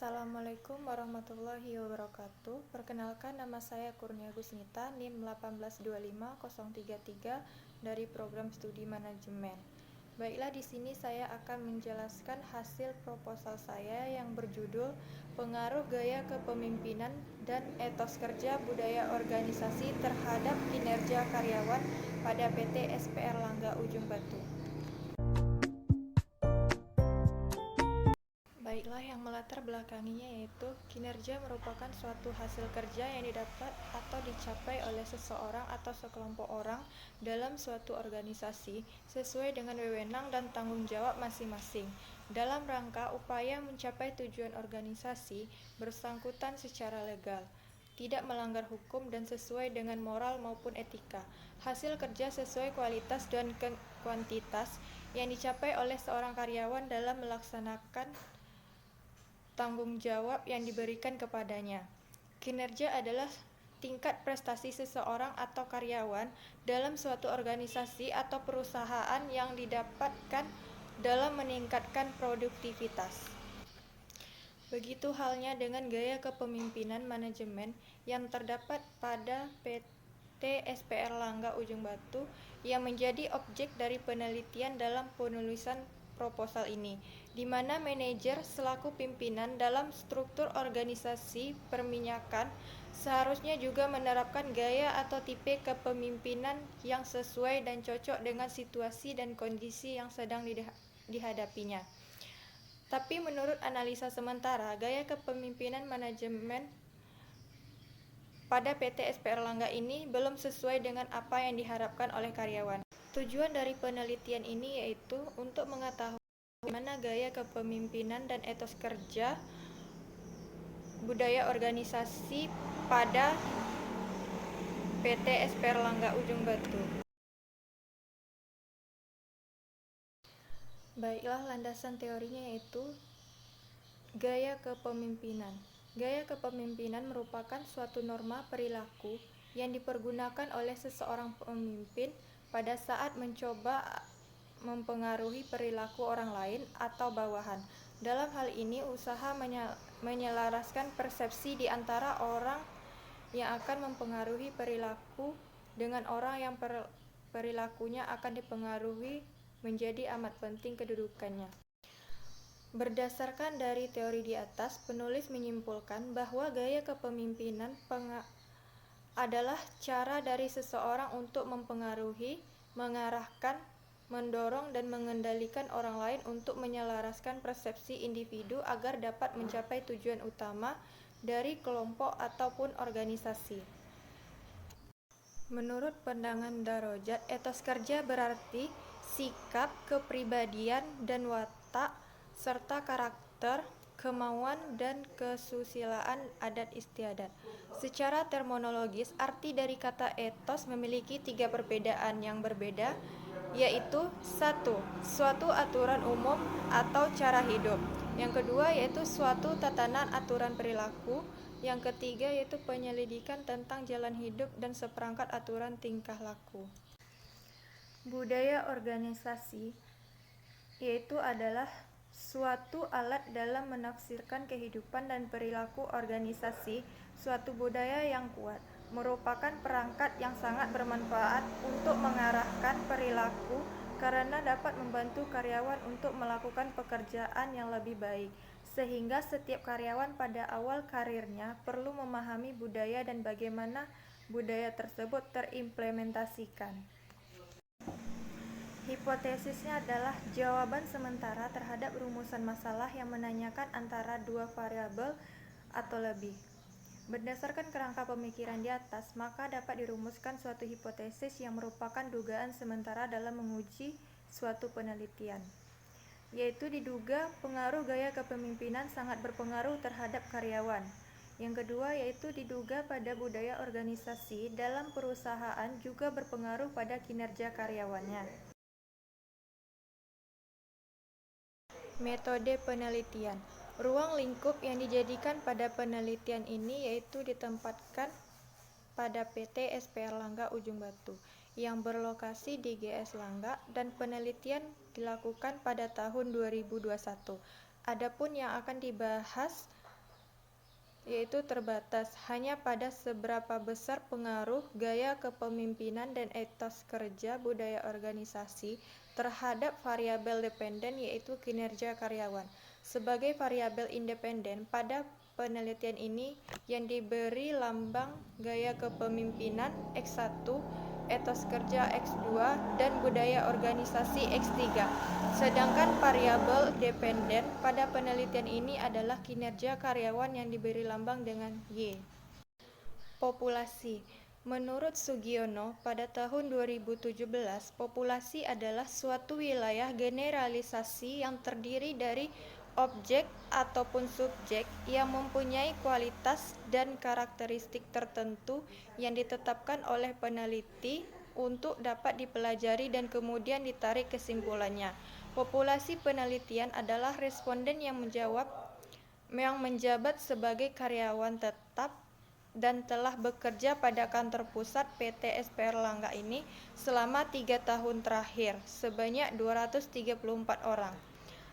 Assalamualaikum warahmatullahi wabarakatuh. Perkenalkan, nama saya Kurnia Gusnita, NIM 1825033 dari Program Studi Manajemen. Baiklah, di sini saya akan menjelaskan hasil proposal saya yang berjudul Pengaruh Gaya Kepemimpinan dan Etos Kerja Budaya Organisasi Terhadap Kinerja Karyawan pada PT SPR Langga Ujung Batu. Baiklah, yang melatar belakanginya yaitu kinerja merupakan suatu hasil kerja yang didapat atau dicapai oleh seseorang atau sekelompok orang dalam suatu organisasi sesuai dengan wewenang dan tanggung jawab masing-masing dalam rangka upaya mencapai tujuan organisasi bersangkutan secara legal, tidak melanggar hukum dan sesuai dengan moral maupun etika. Hasil kerja sesuai kualitas dan kuantitas yang dicapai oleh seorang karyawan dalam melaksanakan tanggung jawab yang diberikan kepadanya. Kinerja adalah tingkat prestasi seseorang atau karyawan dalam suatu organisasi atau perusahaan yang didapatkan dalam meningkatkan produktivitas. Begitu halnya dengan gaya kepemimpinan manajemen yang terdapat pada PT SPR Langga Ujung Batu yang menjadi objek dari penelitian dalam penulisan proposal ini, di mana manajer selaku pimpinan dalam struktur organisasi perminyakan seharusnya juga menerapkan gaya atau tipe kepemimpinan yang sesuai dan cocok dengan situasi dan kondisi yang sedang dihadapinya. Tapi menurut analisa sementara, gaya kepemimpinan manajemen pada PT SPR Langga ini belum sesuai dengan apa yang diharapkan oleh karyawan. Tujuan dari penelitian ini yaitu untuk mengetahui bagaimana gaya kepemimpinan dan etos kerja budaya organisasi pada PT SPR Langga Ujung Batu. Baiklah, landasan teorinya yaitu gaya kepemimpinan. Gaya kepemimpinan merupakan suatu norma perilaku yang dipergunakan oleh seseorang pemimpin pada saat mencoba mempengaruhi perilaku orang lain atau bawahan. Dalam hal ini, usaha menyelaraskan persepsi di antara orang yang akan mempengaruhi perilaku dengan orang yang perilakunya akan dipengaruhi menjadi amat penting kedudukannya. Berdasarkan dari teori di atas, penulis menyimpulkan bahwa gaya kepemimpinan adalah cara dari seseorang untuk mempengaruhi, mengarahkan, mendorong dan mengendalikan orang lain untuk menyelaraskan persepsi individu agar dapat mencapai tujuan utama dari kelompok ataupun organisasi. Menurut pandangan Darojat, etos kerja berarti sikap, kepribadian, dan watak, serta karakter, kemauan, dan kesusilaan adat istiadat. Secara terminologis, arti dari kata etos memiliki 3 perbedaan yang berbeda, yaitu 1. Suatu aturan umum atau cara hidup. Yang kedua yaitu suatu tatanan aturan perilaku. Yang ketiga yaitu penyelidikan tentang jalan hidup dan seperangkat aturan tingkah laku. Budaya organisasi yaitu adalah suatu alat dalam menafsirkan kehidupan dan perilaku organisasi. Suatu budaya yang kuat merupakan perangkat yang sangat bermanfaat untuk mengarahkan perilaku karena dapat membantu karyawan untuk melakukan pekerjaan yang lebih baik, sehingga setiap karyawan pada awal karirnya perlu memahami budaya dan bagaimana budaya tersebut terimplementasikan. Hipotesisnya adalah jawaban sementara terhadap rumusan masalah yang menanyakan antara 2 variabel atau lebih. Berdasarkan kerangka pemikiran di atas, maka dapat dirumuskan suatu hipotesis yang merupakan dugaan sementara dalam menguji suatu penelitian, yaitu diduga pengaruh gaya kepemimpinan sangat berpengaruh terhadap karyawan. Yang kedua yaitu diduga pada budaya organisasi dalam perusahaan juga berpengaruh pada kinerja karyawannya. Metode penelitian. Ruang lingkup yang dijadikan pada penelitian ini yaitu ditempatkan pada PT SPR Langga Ujung Batu yang berlokasi di GS Langga dan penelitian dilakukan pada tahun 2021. Adapun yang akan dibahas yaitu terbatas hanya pada seberapa besar pengaruh gaya kepemimpinan dan etos kerja budaya organisasi terhadap variabel dependen yaitu kinerja karyawan. Sebagai variabel independen, pada penelitian ini yang diberi lambang gaya kepemimpinan X1, etos kerja X2, dan budaya organisasi X3. Sedangkan variabel dependen pada penelitian ini adalah kinerja karyawan yang diberi lambang dengan Y. Populasi. Menurut Sugiono, pada tahun 2017, populasi adalah suatu wilayah generalisasi yang terdiri dari objek ataupun subjek yang mempunyai kualitas dan karakteristik tertentu yang ditetapkan oleh peneliti untuk dapat dipelajari dan kemudian ditarik kesimpulannya. Populasi penelitian adalah responden yang menjabat sebagai karyawan tetap dan telah bekerja pada kantor pusat PT SPR Langga ini selama 3 tahun terakhir, sebanyak 234 orang.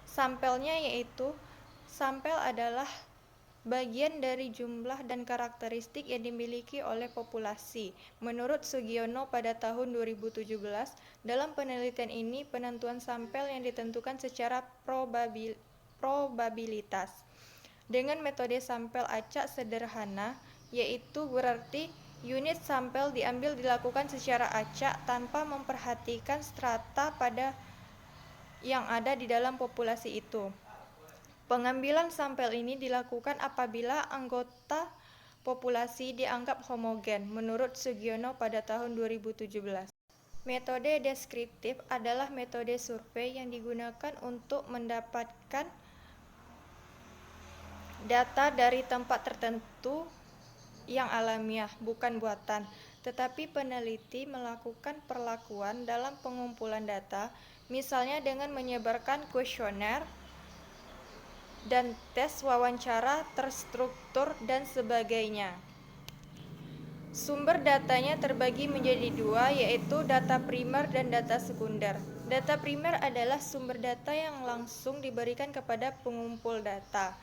Sampelnya yaitu, sampel adalah bagian dari jumlah dan karakteristik yang dimiliki oleh populasi. Menurut Sugiono pada tahun 2017, dalam penelitian ini penentuan sampel yang ditentukan secara probabilitas dengan metode sampel acak sederhana, yaitu berarti unit sampel dilakukan secara acak tanpa memperhatikan strata pada yang ada di dalam populasi itu. Pengambilan sampel ini dilakukan apabila anggota populasi dianggap homogen, menurut Sugiono pada tahun 2017. Metode deskriptif adalah metode survei yang digunakan untuk mendapatkan data dari tempat tertentu yang alamiah, bukan buatan, tetapi peneliti melakukan perlakuan dalam pengumpulan data, misalnya dengan menyebarkan kuesioner dan tes wawancara terstruktur dan sebagainya. Sumber datanya terbagi menjadi dua, yaitu data primer dan data sekunder. Data primer adalah sumber data yang langsung diberikan kepada pengumpul data.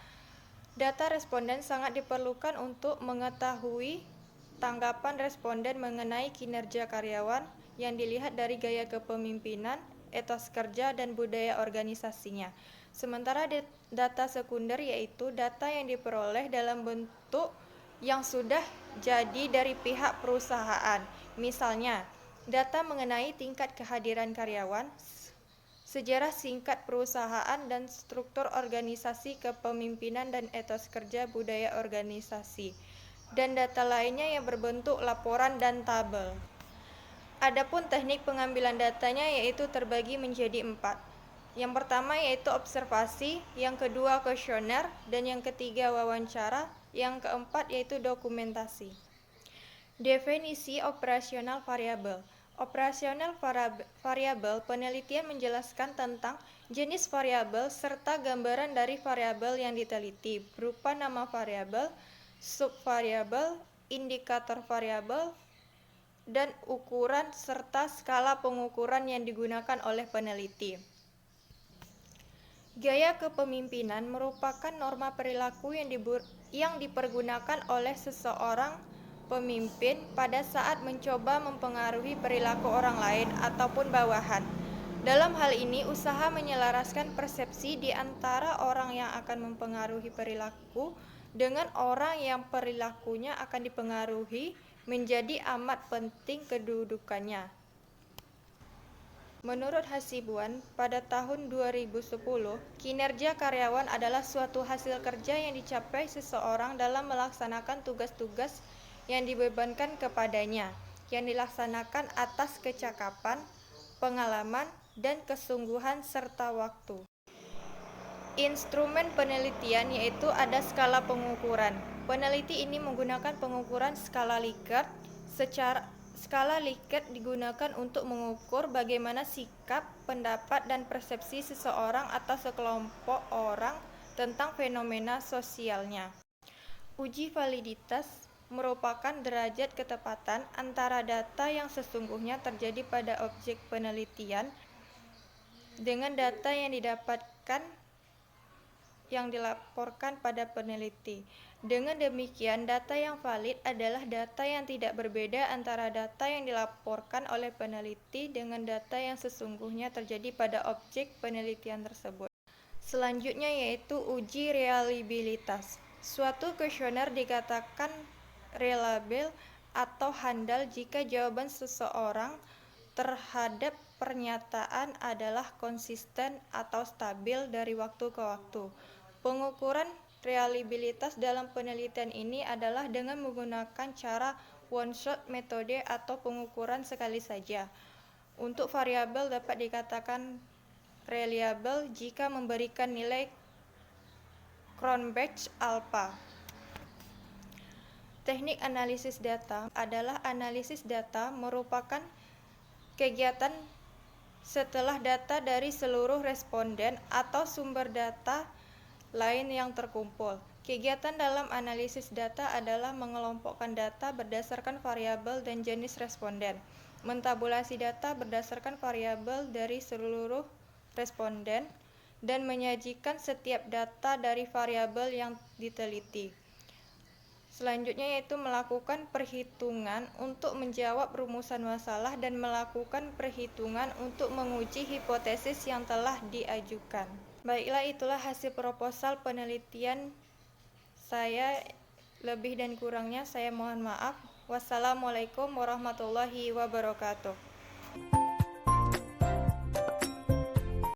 Data responden sangat diperlukan untuk mengetahui tanggapan responden mengenai kinerja karyawan yang dilihat dari gaya kepemimpinan, etos kerja, dan budaya organisasinya. Sementara data sekunder yaitu data yang diperoleh dalam bentuk yang sudah jadi dari pihak perusahaan. Misalnya, data mengenai tingkat kehadiran karyawan, sejarah singkat perusahaan, dan struktur organisasi kepemimpinan dan etos kerja budaya organisasi, dan data lainnya yang berbentuk laporan dan tabel. Adapun teknik pengambilan datanya yaitu terbagi menjadi 4. Yang pertama yaitu observasi, yang kedua kuesioner, dan yang ketiga wawancara, yang keempat yaitu dokumentasi. Definisi operasional variabel. Operasional variabel penelitian menjelaskan tentang jenis variabel serta gambaran dari variabel yang diteliti berupa nama variabel, subvariabel, indikator variabel, dan ukuran serta skala pengukuran yang digunakan oleh peneliti. Gaya kepemimpinan merupakan norma perilaku yang dipergunakan oleh seseorang pemimpin pada saat mencoba mempengaruhi perilaku orang lain ataupun bawahan. Dalam hal ini, usaha menyelaraskan persepsi di antara orang yang akan mempengaruhi perilaku dengan orang yang perilakunya akan dipengaruhi menjadi amat penting kedudukannya. Menurut Hasibuan, pada tahun 2010, kinerja karyawan adalah suatu hasil kerja yang dicapai seseorang dalam melaksanakan tugas-tugas yang dibebankan kepadanya, yang dilaksanakan atas kecakapan, pengalaman, dan kesungguhan serta waktu. Instrumen penelitian yaitu ada skala pengukuran. Peneliti ini menggunakan pengukuran skala Likert. Skala Likert digunakan untuk mengukur bagaimana sikap, pendapat, dan persepsi seseorang atau sekelompok orang tentang fenomena sosialnya. Uji validitas merupakan derajat ketepatan antara data yang sesungguhnya terjadi pada objek penelitian dengan data yang didapatkan yang dilaporkan pada peneliti. Dengan demikian, data yang valid adalah data yang tidak berbeda antara data yang dilaporkan oleh peneliti dengan data yang sesungguhnya terjadi pada objek penelitian tersebut. Selanjutnya yaitu uji reliabilitas. Suatu kuesioner dikatakan reliable atau handal jika jawaban seseorang terhadap pernyataan adalah konsisten atau stabil dari waktu ke waktu. Pengukuran reliabilitas dalam penelitian ini adalah dengan menggunakan cara one-shot metode atau pengukuran sekali saja. Untuk variabel dapat dikatakan reliable jika memberikan nilai Cronbach alpha. Teknik analisis data adalah analisis data merupakan kegiatan setelah data dari seluruh responden atau sumber data lain yang terkumpul. Kegiatan dalam analisis data adalah mengelompokkan data berdasarkan variabel dan jenis responden, mentabulasi data berdasarkan variabel dari seluruh responden, dan menyajikan setiap data dari variabel yang diteliti. Selanjutnya yaitu melakukan perhitungan untuk menjawab rumusan masalah dan melakukan perhitungan untuk menguji hipotesis yang telah diajukan. Baiklah, itulah hasil proposal penelitian saya. Lebih dan kurangnya saya mohon maaf. Wassalamualaikum warahmatullahi wabarakatuh.